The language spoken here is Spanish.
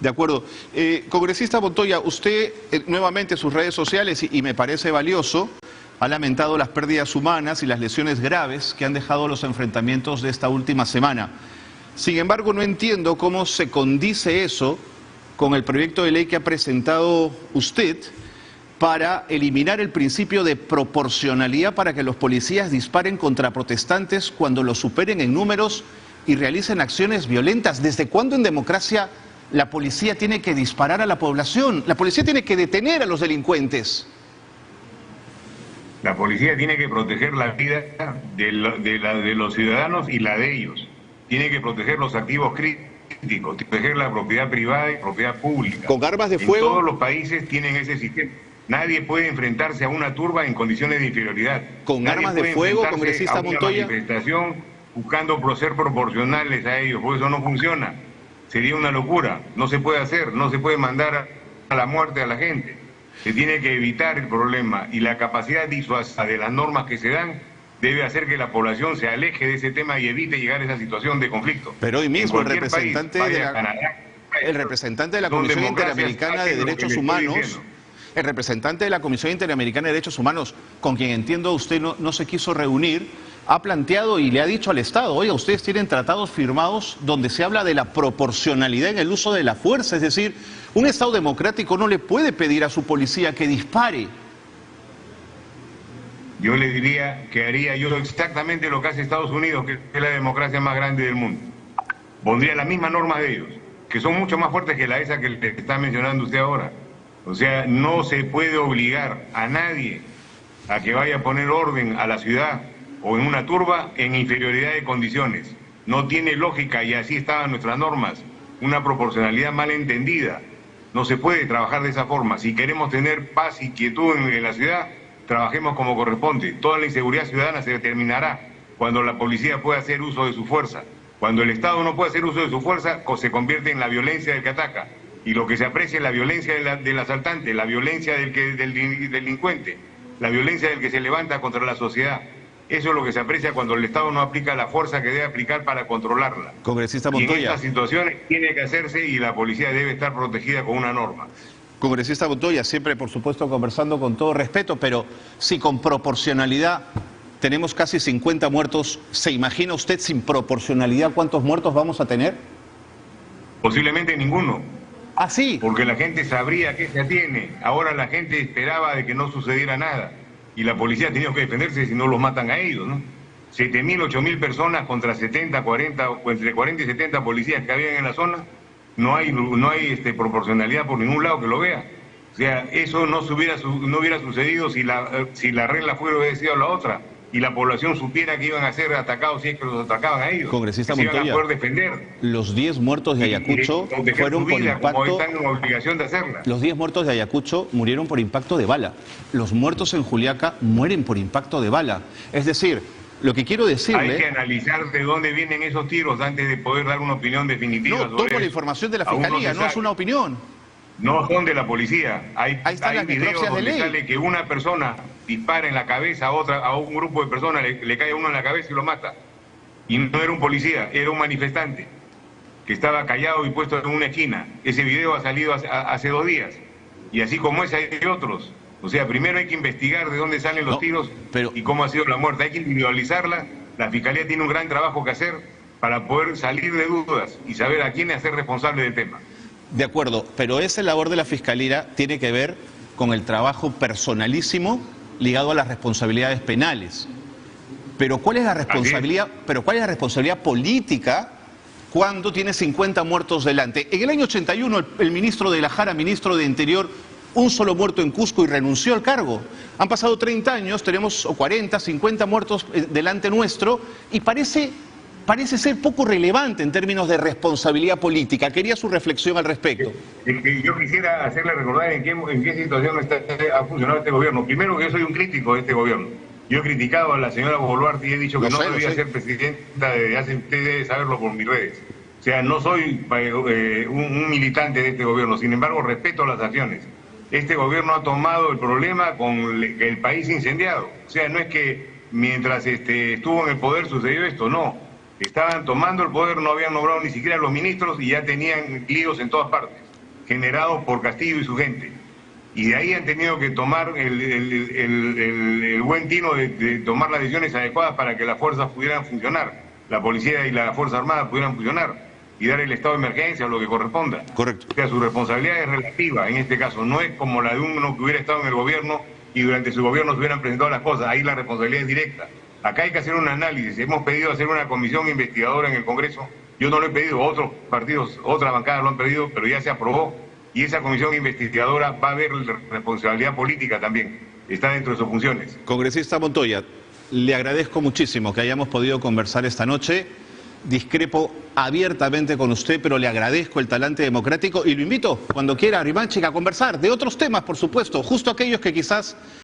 De acuerdo. Congresista Montoya, usted nuevamente en sus redes sociales, y me parece valioso, ha lamentado las pérdidas humanas y las lesiones graves que han dejado los enfrentamientos de esta última semana. Sin embargo, no entiendo cómo se condice eso con el proyecto de ley que ha presentado usted para eliminar el principio de proporcionalidad para que los policías disparen contra protestantes cuando los superen en números y realicen acciones violentas. ¿Desde cuándo en democracia la policía tiene que disparar a la población? La policía tiene que detener a los delincuentes. La policía tiene que proteger la vida de los ciudadanos y la de ellos. Tiene que proteger los activos críticos, proteger la propiedad privada y propiedad pública. ¿Con armas de fuego? En todos los países tienen ese sistema. Nadie puede enfrentarse a una turba en condiciones de inferioridad. ¿Con armas de fuego, congresista Montoya? Manifestación buscando ser proporcionales a ellos, porque eso no funciona. Sería una locura. No se puede hacer, no se puede mandar a la muerte a la gente. Se tiene que evitar el problema, y la capacidad disuasiva de las normas que se dan debe hacer que la población se aleje de ese tema y evite llegar a esa situación de conflicto. Pero hoy mismo el representante de la Comisión Interamericana de Derechos Humanos, el representante de la Comisión Interamericana de Derechos Humanos, con quien entiendo usted no se quiso reunir, ha planteado y le ha dicho al Estado: oiga, ustedes tienen tratados firmados donde se habla de la proporcionalidad en el uso de la fuerza. Es decir, un Estado democrático no le puede pedir a su policía que dispare. Yo le diría que haría yo exactamente lo que hace Estados Unidos, que es la democracia más grande del mundo. Pondría las mismas normas de ellos, que son mucho más fuertes que esa que le está mencionando usted ahora. O sea, no se puede obligar a nadie a que vaya a poner orden a la ciudad o en una turba en inferioridad de condiciones. No tiene lógica, y así estaban nuestras normas. Una proporcionalidad mal entendida. No se puede trabajar de esa forma. Si queremos tener paz y quietud en la ciudad, trabajemos como corresponde. Toda la inseguridad ciudadana se determinará cuando la policía pueda hacer uso de su fuerza. Cuando el Estado no puede hacer uso de su fuerza, se convierte en la violencia del que ataca. Y lo que se aprecia es la violencia del asaltante, la violencia del delincuente, la violencia del que se levanta contra la sociedad. Eso es lo que se aprecia cuando el Estado no aplica la fuerza que debe aplicar para controlarla. Congresista Montoya. Y en estas situaciones tiene que hacerse, y la policía debe estar protegida con una norma. Congresista Montoya, siempre por supuesto conversando con todo respeto, pero si con proporcionalidad tenemos casi 50 muertos, ¿se imagina usted sin proporcionalidad cuántos muertos vamos a tener? Posiblemente ninguno. ¿Ah, sí? Porque la gente sabría qué se atiene. Ahora la gente esperaba de que no sucediera nada. Y la policía ha tenido que defenderse si no los matan a ellos, ¿no? 7.000, 8.000 personas contra 70, 40, o entre 40 y 70 policías que habían en la zona. No hay proporcionalidad por ningún lado que lo vea. O sea, eso no hubiera sucedido si la regla hubiera sido la otra, y la población supiera que iban a ser atacados si es que los atacaban a ellos. Congresista Montoya, iban a poder defender. Los 10 muertos de Ayacucho fueron por impacto. Como están en obligación de hacerla. Los 10 muertos de Ayacucho murieron por impacto de bala. Los muertos en Juliaca mueren por impacto de bala. Es decir, lo que quiero decirle... Hay que analizar de dónde vienen esos tiros antes de poder dar una opinión definitiva. No, tomo la información de la Fiscalía, no es una opinión. No son de la policía. Hay videos donde sale que una persona dispara en la cabeza a un grupo de personas, le cae a uno en la cabeza y lo mata. Y no era un policía, era un manifestante que estaba callado y puesto en una esquina. Ese video ha salido hace 2 días. Y así como ese hay otros. O sea, primero hay que investigar de dónde salen los tiros y cómo ha sido la muerte. Hay que individualizarla. La Fiscalía tiene un gran trabajo que hacer para poder salir de dudas y saber a quién hacer responsable del tema. De acuerdo, pero esa labor de la Fiscalía tiene que ver con el trabajo personalísimo ligado a las responsabilidades penales. Pero ¿cuál es la responsabilidad política cuando tiene 50 muertos delante? En el año 81 el ministro de la Jara, ministro de Interior, un solo muerto en Cusco y renunció al cargo. Han pasado 30 años, tenemos 40, 50 muertos delante nuestro, y parece ser poco relevante en términos de responsabilidad política. Quería su reflexión al respecto. Yo quisiera hacerle recordar en qué situación ha funcionado este gobierno. Primero, que yo soy un crítico de este gobierno. Yo he criticado a la señora Boluarte y he dicho que no debía ser presidenta desde hace, usted debe saberlo por mis redes. O sea, no soy un militante de este gobierno, sin embargo respeto las acciones. Este gobierno ha tomado el problema con el país incendiado. O sea, no es que mientras estuvo en el poder sucedió esto, no. Estaban tomando el poder, no habían nombrado ni siquiera los ministros y ya tenían líos en todas partes. generado por Castillo y su gente. Y de ahí han tenido que tomar el buen tino de tomar las decisiones adecuadas para que las fuerzas pudieran funcionar, la policía y la Fuerza Armada pudieran funcionar y dar el estado de emergencia o lo que corresponda. Correcto. O sea, su responsabilidad es relativa en este caso, no es como la de uno que hubiera estado en el gobierno y durante su gobierno se hubieran presentado las cosas, ahí la responsabilidad es directa. Acá hay que hacer un análisis, hemos pedido hacer una comisión investigadora en el Congreso, yo no lo he pedido, otros partidos, otras bancadas lo han pedido, pero ya se aprobó. Y esa comisión investigadora va a ver la responsabilidad política también, está dentro de sus funciones. Congresista Montoya, le agradezco muchísimo que hayamos podido conversar esta noche. Discrepo abiertamente con usted, pero le agradezco el talante democrático y lo invito cuando quiera a Rimanchik a conversar de otros temas, por supuesto, justo aquellos que quizás